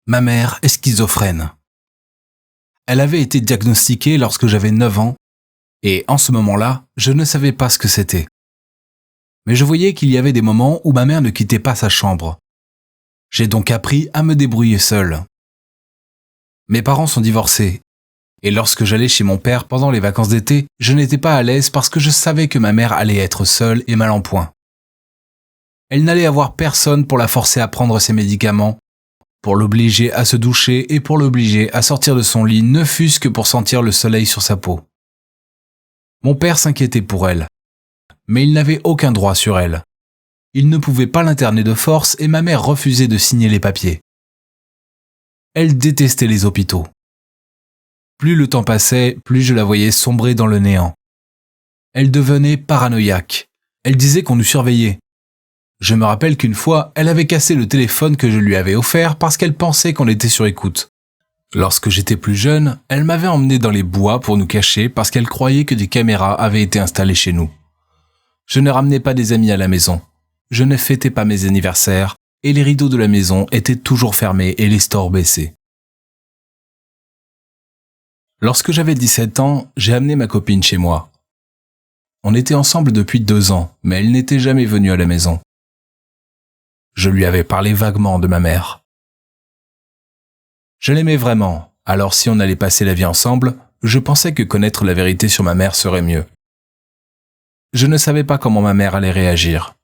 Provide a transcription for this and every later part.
Ma mère est schizophrène. Elle avait été diagnostiquée lorsque j'avais 9 ans, et en ce moment-là, je ne savais pas ce que c'était. Mais je voyais qu'il y avait des moments où ma mère ne quittait pas sa chambre. J'ai donc appris à me débrouiller seul. Mes parents sont divorcés, et lorsque j'allais chez mon père pendant les vacances d'été, je n'étais pas à l'aise parce que je savais que ma mère allait être seule et mal en point. Elle n'allait avoir personne pour la forcer à prendre ses médicaments, pour l'obliger à se doucher et pour l'obliger à sortir de son lit, ne fût-ce que pour sentir le soleil sur sa peau. Mon père s'inquiétait pour elle, mais il n'avait aucun droit sur elle. Il ne pouvait pas l'interner de force et ma mère refusait de signer les papiers. Elle détestait les hôpitaux. Plus le temps passait, plus je la voyais sombrer dans le néant. Elle devenait paranoïaque. Elle disait qu'on nous surveillait. Je me rappelle qu'une fois, elle avait cassé le téléphone que je lui avais offert parce qu'elle pensait qu'on était sur écoute. Lorsque j'étais plus jeune, elle m'avait emmené dans les bois pour nous cacher parce qu'elle croyait que des caméras avaient été installées chez nous. Je ne ramenais pas des amis à la maison. Je ne fêtais pas mes anniversaires et les rideaux de la maison étaient toujours fermés et les stores baissés. Lorsque j'avais 17 ans, j'ai amené ma copine chez moi. On était ensemble depuis 2 ans, mais elle n'était jamais venue à la maison. Je lui avais parlé vaguement de ma mère. Je l'aimais vraiment, alors si on allait passer la vie ensemble, je pensais que connaître la vérité sur ma mère serait mieux. Je ne savais pas comment ma mère allait réagir.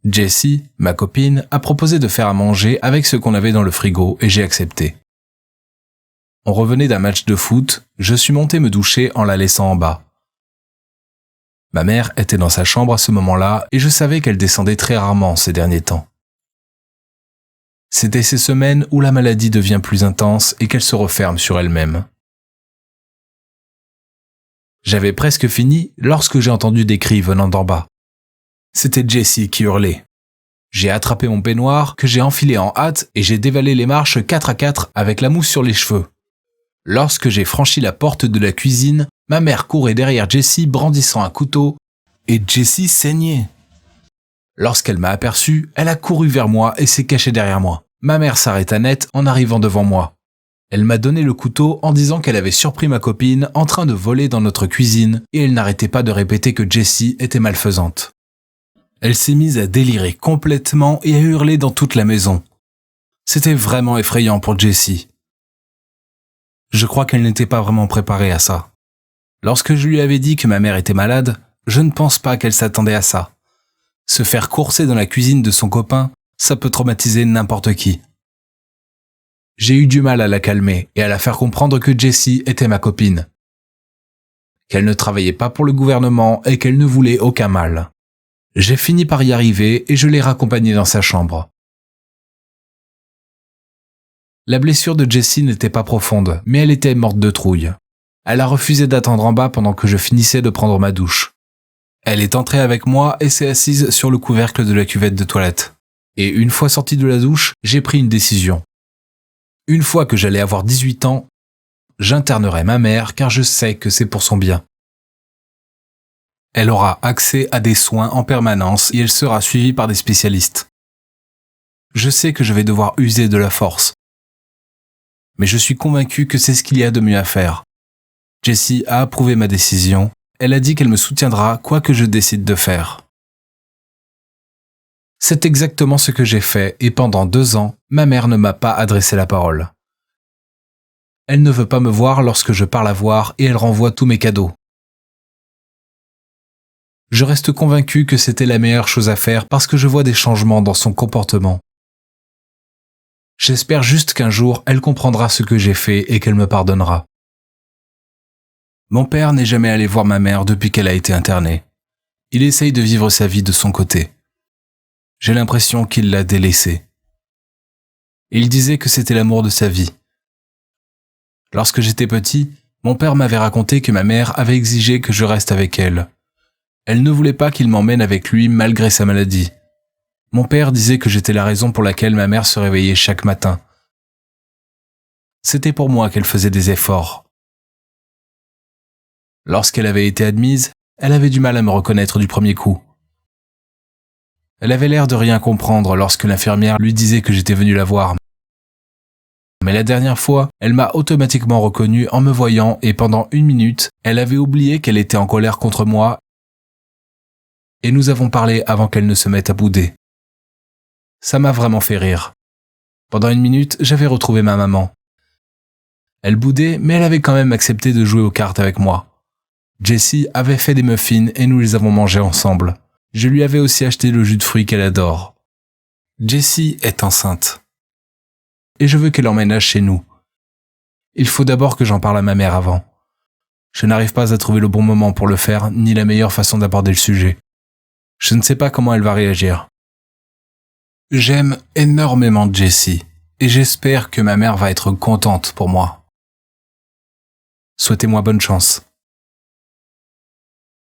Jessie, ma copine, a proposé de faire à manger avec ce qu'on avait dans le frigo et j'ai accepté. On revenait d'un match de foot, je suis monté me doucher en la laissant en bas. Ma mère était dans sa chambre à ce moment-là et je savais qu'elle descendait très rarement ces derniers temps. C'était ces semaines où la maladie devient plus intense et qu'elle se referme sur elle-même. J'avais presque fini lorsque j'ai entendu des cris venant d'en bas. C'était Jessie qui hurlait. J'ai attrapé mon peignoir que j'ai enfilé en hâte et j'ai dévalé les marches 4 à 4 avec la mousse sur les cheveux. Lorsque j'ai franchi la porte de la cuisine, ma mère courait derrière Jessie brandissant un couteau et Jessie saignait. Lorsqu'elle m'a aperçu, elle a couru vers moi et s'est cachée derrière moi. Ma mère s'arrêta net en arrivant devant moi. Elle m'a donné le couteau en disant qu'elle avait surpris ma copine en train de voler dans notre cuisine et elle n'arrêtait pas de répéter que Jessie était malfaisante. Elle s'est mise à délirer complètement et à hurler dans toute la maison. C'était vraiment effrayant pour Jessie. Je crois qu'elle n'était pas vraiment préparée à ça. Lorsque je lui avais dit que ma mère était malade, je ne pense pas qu'elle s'attendait à ça. Se faire courser dans la cuisine de son copain, ça peut traumatiser n'importe qui. J'ai eu du mal à la calmer et à la faire comprendre que Jessie était ma copine. Qu'elle ne travaillait pas pour le gouvernement et qu'elle ne voulait aucun mal. J'ai fini par y arriver et je l'ai raccompagnée dans sa chambre. La blessure de Jessie n'était pas profonde, mais elle était morte de trouille. Elle a refusé d'attendre en bas pendant que je finissais de prendre ma douche. Elle est entrée avec moi et s'est assise sur le couvercle de la cuvette de toilette. Et une fois sortie de la douche, j'ai pris une décision. Une fois que j'allais avoir 18 ans, j'internerai ma mère car je sais que c'est pour son bien. Elle aura accès à des soins en permanence et elle sera suivie par des spécialistes. Je sais que je vais devoir user de la force. Mais je suis convaincu que c'est ce qu'il y a de mieux à faire. Jessie a approuvé ma décision. Elle a dit qu'elle me soutiendra quoi que je décide de faire. C'est exactement ce que j'ai fait et pendant 2 ans, ma mère ne m'a pas adressé la parole. Elle ne veut pas me voir lorsque je pars la voir et elle renvoie tous mes cadeaux. Je reste convaincu que c'était la meilleure chose à faire parce que je vois des changements dans son comportement. J'espère juste qu'un jour, elle comprendra ce que j'ai fait et qu'elle me pardonnera. Mon père n'est jamais allé voir ma mère depuis qu'elle a été internée. Il essaye de vivre sa vie de son côté. J'ai l'impression qu'il l'a délaissée. Il disait que c'était l'amour de sa vie. Lorsque j'étais petit, mon père m'avait raconté que ma mère avait exigé que je reste avec elle. Elle ne voulait pas qu'il m'emmène avec lui malgré sa maladie. Mon père disait que j'étais la raison pour laquelle ma mère se réveillait chaque matin. C'était pour moi qu'elle faisait des efforts. Lorsqu'elle avait été admise, elle avait du mal à me reconnaître du premier coup. Elle avait l'air de rien comprendre lorsque l'infirmière lui disait que j'étais venu la voir. Mais la dernière fois, elle m'a automatiquement reconnu en me voyant et pendant 1 minute, elle avait oublié qu'elle était en colère contre moi et nous avons parlé avant qu'elle ne se mette à bouder. Ça m'a vraiment fait rire. Pendant 1 minute, j'avais retrouvé ma maman. Elle boudait, mais elle avait quand même accepté de jouer aux cartes avec moi. Jessie avait fait des muffins et nous les avons mangés ensemble. Je lui avais aussi acheté le jus de fruits qu'elle adore. Jessie est enceinte. Et je veux qu'elle emménage chez nous. Il faut d'abord que j'en parle à ma mère avant. Je n'arrive pas à trouver le bon moment pour le faire, ni la meilleure façon d'aborder le sujet. Je ne sais pas comment elle va réagir. J'aime énormément Jessie, et j'espère que ma mère va être contente pour moi. Souhaitez-moi bonne chance.